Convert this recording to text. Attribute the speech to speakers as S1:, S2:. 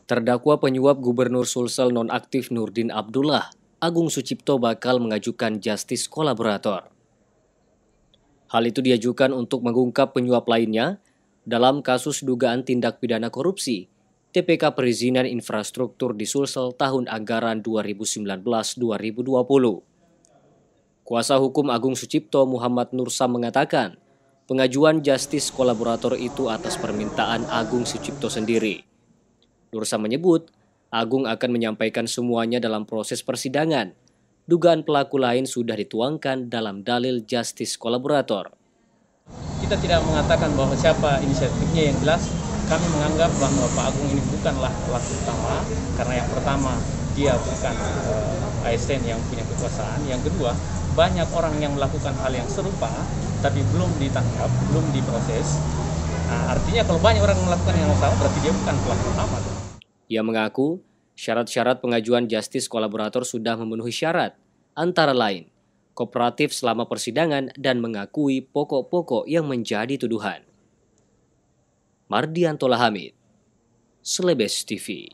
S1: Terdakwa penyuap Gubernur Sulsel nonaktif Nurdin Abdullah, Agung Sucipto bakal mengajukan justice kolaborator. Hal itu diajukan untuk mengungkap penyuap lainnya dalam kasus dugaan tindak pidana korupsi TPK Perizinan Infrastruktur di Sulsel tahun anggaran 2019-2020. Kuasa hukum Agung Sucipto Muhammad Nursa mengatakan, pengajuan justice kolaborator itu atas permintaan Agung Sucipto sendiri. Nursa menyebut, Agung akan menyampaikan semuanya dalam proses persidangan. Dugaan pelaku lain sudah dituangkan dalam dalil justice kolaborator.
S2: Kita tidak mengatakan bahwa siapa inisiatifnya, yang jelas kami menganggap bahwa Pak Agung ini bukanlah pelaku utama, karena yang pertama dia bukan ASN yang punya kekuasaan, yang kedua banyak orang yang melakukan hal yang serupa tapi belum ditangkap, belum diproses. Artinya kalau banyak orang melakukan yang sama berarti dia bukan pelaku utama.
S1: Ia mengaku syarat-syarat pengajuan justice kolaborator sudah memenuhi syarat, antara lain kooperatif selama persidangan dan mengakui pokok-pokok yang menjadi tuduhan. Mardianto Lahamid, Selebes TV.